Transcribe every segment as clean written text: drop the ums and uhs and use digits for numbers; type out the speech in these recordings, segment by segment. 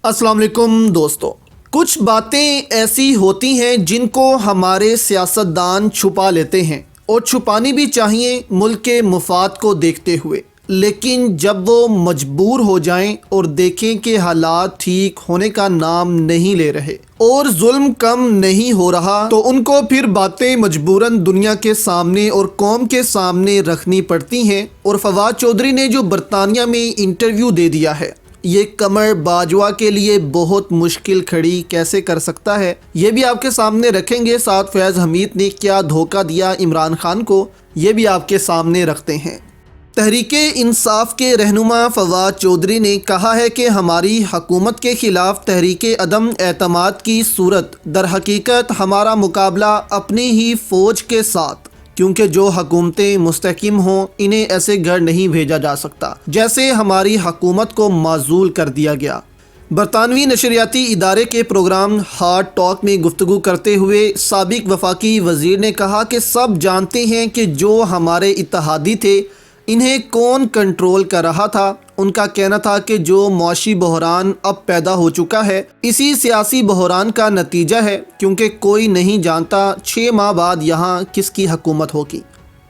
अस्सलाम वालेकुम दोस्तों, कुछ बातें ऐसी होती हैं जिनको हमारे सियासतदान छुपा लेते हैं और छुपानी भी चाहिए मुल्क के मुफाद को देखते हुए, लेकिन जब वो मजबूर हो जाएं और देखें कि हालात ठीक होने का नाम नहीं ले रहे और जुल्म कम नहीं हो रहा तो उनको फिर बातें मजबूरन दुनिया के सामने और कौम के सामने रखनी पड़ती हैं। और फवाद चौधरी ने जो बरतानिया में इंटरव्यू दे दिया है, ये कमर बाजवा के लिए बहुत मुश्किल खड़ी कैसे कर सकता है, ये भी आपके सामने रखेंगे। साथ फैज़ हमीद ने क्या धोखा दिया इमरान खान को, ये भी आपके सामने रखते हैं। तहरीके इंसाफ के रहनुमा फवाद चौधरी ने कहा है कि हमारी हुकूमत के ख़िलाफ़ तहरीके अदम एतमाद की सूरत दर हकीकत हमारा मुकाबला अपनी ही फ़ौज के साथ, क्योंकि जो हुकूमतें मुस्तहकिम हों इन्हें ऐसे घर नहीं भेजा जा सकता जैसे हमारी हुकूमत को माजूल कर दिया गया। बरतानवी नशरियाती इदारे के प्रोग्राम हार्ड टॉक में गुफ्तगू करते हुए साबिक वफाकी वज़ीर ने कहा कि सब जानते हैं कि जो हमारे इत्तेहादी थे इन्हें कौन कंट्रोल कर रहा था। उनका कहना था कि जो मौशी बहरान अब पैदा हो चुका है इसी सियासी बहरान का नतीजा है, क्योंकि कोई नहीं जानता 6 माह बाद यहाँ किसकी हुकूमत होगी।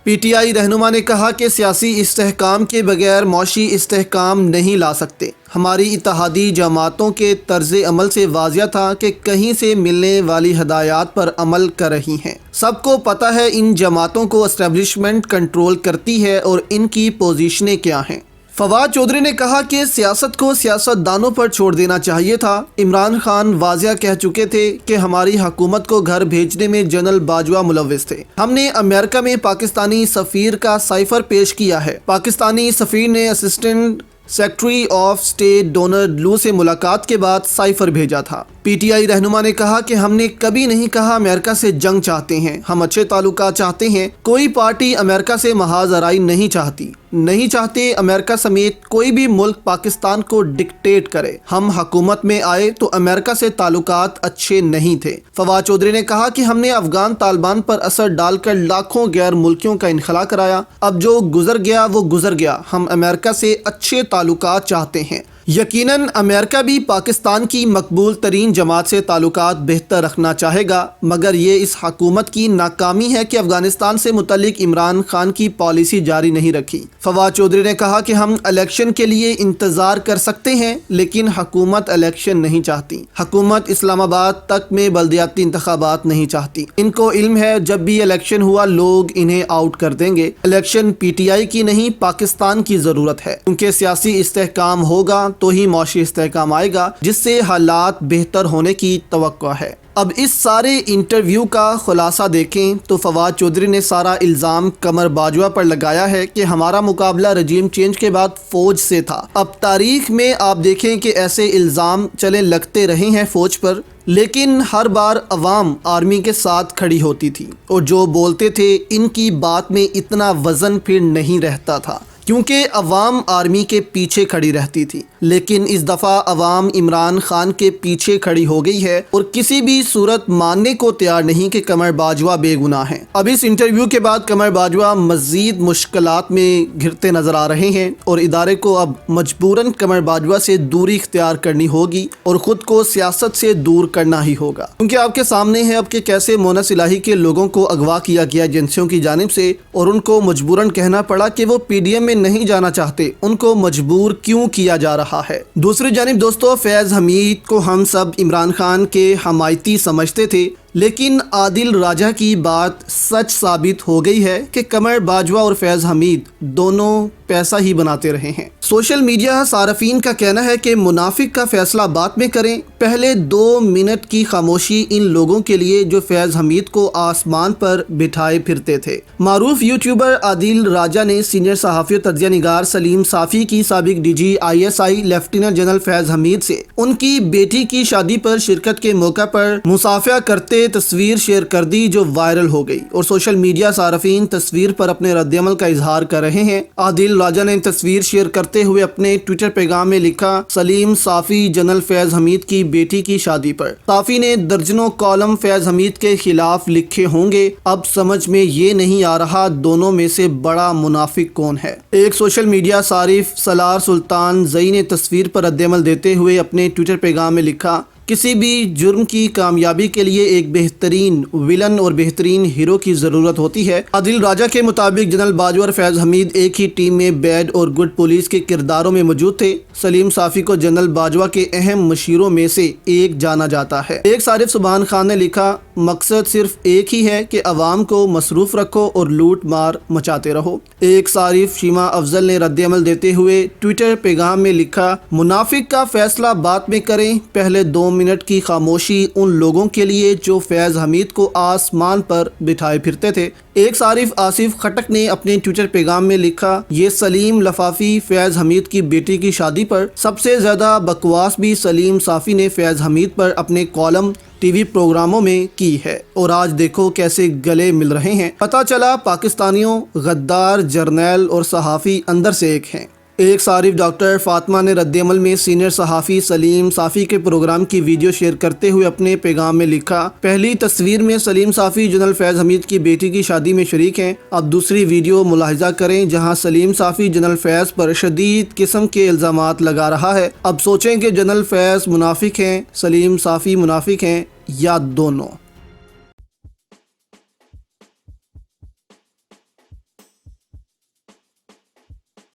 पीटीआई रहनुमा ने कहा कि सियासी इस्तेहकाम के बगैर मौशी इस्तेहकाम नहीं ला सकते। हमारी इत्तेहादी जमातों के तर्ज अमल से वाज़िया था कि कहीं से मिलने वाली हदायत पर अमल कर रही हैं। सबको पता है इन जमातों को एस्टेब्लिशमेंट कंट्रोल करती है और इनकी पोजीशनें क्या हैं। फवाद चौधरी ने कहा कि सियासत को सियासतदानों पर छोड़ देना चाहिए था। इमरान खान वाज़िया कह चुके थे कि हमारी हुकूमत को घर भेजने में जनरल बाजवा मुलव्विस थे। हमने अमेरिका में पाकिस्तानी सफ़ीर का साइफर पेश किया है। पाकिस्तानी सफ़ीर ने assistant secretary of state Donald लू से मुलाकात के बाद साइफर भेजा था। पीटीआई रहनुमा ने कहा कि हमने कभी नहीं कहा अमेरिका से जंग चाहते हैं, हम अच्छे ताल्लुकात चाहते हैं। कोई पार्टी अमेरिका से महाज आराई नहीं चाहते अमेरिका समेत कोई भी मुल्क पाकिस्तान को डिक्टेट करे। हम हुकूमत में आए तो अमेरिका से ताल्लुकात अच्छे नहीं थे। फवाद चौधरी ने कहा कि हमने अफगान तालिबान पर असर डालकर लाखों गैर मुल्कियों का इनखला कराया। अब जो गुजर गया वो गुजर गया। हम अमेरिका से अच्छे ताल्लुकात चाहते हैं। यकीनन अमेरिका भी पाकिस्तान की मकबूल तरीन जमात से ताल्लुकात बेहतर रखना चाहेगा, मगर ये इस हुकूमत की नाकामी है कि अफगानिस्तान से मुतल्लिक इमरान खान की पॉलिसी जारी नहीं रखी। फवाद चौधरी ने कहा कि हम इलेक्शन के लिए इंतज़ार कर सकते हैं, लेकिन हुकूमत इलेक्शन नहीं चाहती। हुकूमत इस्लामाबाद तक में बल्दियाती इंतखाबात नहीं चाहती। इनको इल्म है जब भी इलेक्शन हुआ लोग इन्हें आउट कर देंगे। इलेक्शन पीटीआई की नहीं पाकिस्तान की ज़रूरत है, क्योंकि सियासी इस्तेहकाम होगा तो ही मौशी इस्तेहकाम आएगा, जिससे हालात बेहतर होने की तवक्को है। अब इस सारे इंटरव्यू का खुलासा देखें तो फवाद चौधरी ने सारा इल्ज़ाम कमर बाजवा पर लगाया है कि हमारा मुकाबला रजीम चेंज के बाद फ़ौज से था। अब तारीख में आप देखें कि ऐसे इल्ज़ाम चले लगते रहे हैं फ़ौज पर, लेकिन हर बार अवाम आर्मी के साथ खड़ी होती थी और जो बोलते थे इनकी बात में इतना वज़न फिर नहीं रहता था, क्योंकि अवाम आर्मी के पीछे खड़ी रहती थी। लेकिन इस दफ़ा अवाम इमरान खान के पीछे खड़ी हो गई है और किसी भी सूरत मानने को तैयार नहीं कि कमर बाजवा बेगुनाह हैं। अब इस इंटरव्यू के बाद कमर बाजवा मज़ीद मुश्किलात में घिरते नज़र आ रहे हैं और इदारे को अब मजबूरन कमर बाजवा से दूरी इख्तियार करनी होगी और ख़ुद को सियासत से दूर करना ही होगा, क्योंकि आपके सामने है अब कि कैसे मोनस इलाही के लोगों को अगवा किया गया एजेंसियों की जानिब से और उनको मजबूरन कहना पड़ा कि वो पीडीएम में नहीं जाना चाहते। उनको मजबूर क्यों किया जा रहा है। दूसरी जानिब दोस्तों, फैज़ हमीद को हम सब इमरान खान के हमायती समझते थे, लेकिन आदिल राजा की बात सच साबित हो गई है कि कमर बाजवा और फैज़ हमीद दोनों पैसा ही बनाते रहे हैं। सोशल मीडिया सारफीन का कहना है कि मुनाफिक का फैसला बाद में करें। पहले 2 मिनट की खामोशी इन लोगों के लिए जो फैज़ हमीद को आसमान पर बिठाए फिरते थे। मारूफ यूट्यूबर आदिल राजा ने सीनियर सहाफ़ी तज्ज़िया निगार सलीम साफ़ी की साबिक DG ISI लेफ्टिनेंट जनरल फैज़ हमीद से उनकी बेटी की शादी पर शिरकत के मौका पर मुसाफिया करते तस्वीर शेयर कर दी, जो वायरल हो गई और सोशल मीडिया सारफीन तस्वीर पर अपने रद्दअमल का इजहार कर रहे हैं। आदिल राजा ने तस्वीर शेयर करते हुए अपने ट्विटर पैगाम में लिखा, सलीम साफ़ी जनरल फैज़ हमीद की بیٹی کی شادی پر۔ صافی نے درجنوں کالم فیض حمید کے خلاف لکھے ہوں گے، اب سمجھ میں یہ نہیں آ رہا دونوں میں سے بڑا منافق کون ہے۔ ایک سوشل میڈیا صارف سالار سلطان زئی نے تصویر پر رد عمل دیتے ہوئے اپنے ٹویٹر پیغام میں لکھا، کسی بھی جرم کی کامیابی کے لیے ایک بہترین ویلن اور بہترین ہیرو کی ضرورت ہوتی ہے۔ عادل راجہ کے مطابق جنرل باجوہ اور فیض حمید ایک ہی ٹیم میں بیڈ اور گڈ پولیس کے کرداروں میں موجود تھے۔ سلیم صافی کو جنرل باجوہ کے اہم مشیروں میں سے ایک جانا جاتا ہے۔ ایک صارف سبحان خان نے لکھا، مقصد صرف ایک ہی ہے کہ عوام کو مصروف رکھو اور لوٹ مار مچاتے رہو۔ ایک صارف شیما افضل نے رد عمل دیتے ہوئے ٹویٹر پیغام میں لکھا، منافق کا فیصلہ بعد میں کریں، پہلے 2 منٹ کی خاموشی ان لوگوں کے لیے جو فیض حمید کو آسمان پر بٹھائے پھرتے تھے۔ ایک صارف آصف خٹک نے اپنے ٹویٹر پیغام میں لکھا، یہ سلیم لفافی فیض حمید کی بیٹی کی شادی پر۔ سب سے زیادہ بکواس بھی سلیم صافی نے فیض حمید پر اپنے کالم ٹی وی پروگراموں میں کی ہے، اور آج دیکھو کیسے گلے مل رہے ہیں۔ پتہ چلا پاکستانیوں غدار جرنیل اور صحافی اندر سے ایک ہیں۔ ایک صارف ڈاکٹر فاطمہ نے رد عمل میں سینئر صحافی سلیم صافی کے پروگرام کی ویڈیو شیئر کرتے ہوئے اپنے پیغام میں لکھا، پہلی تصویر میں سلیم صافی جنرل فیض حمید کی بیٹی کی شادی میں شریک ہیں، اب دوسری ویڈیو ملاحظہ کریں جہاں سلیم صافی جنرل فیض پر شدید قسم کے الزامات لگا رہا ہے۔ اب سوچیں کہ جنرل فیض منافق ہیں، سلیم صافی منافق ہیں یا دونوں۔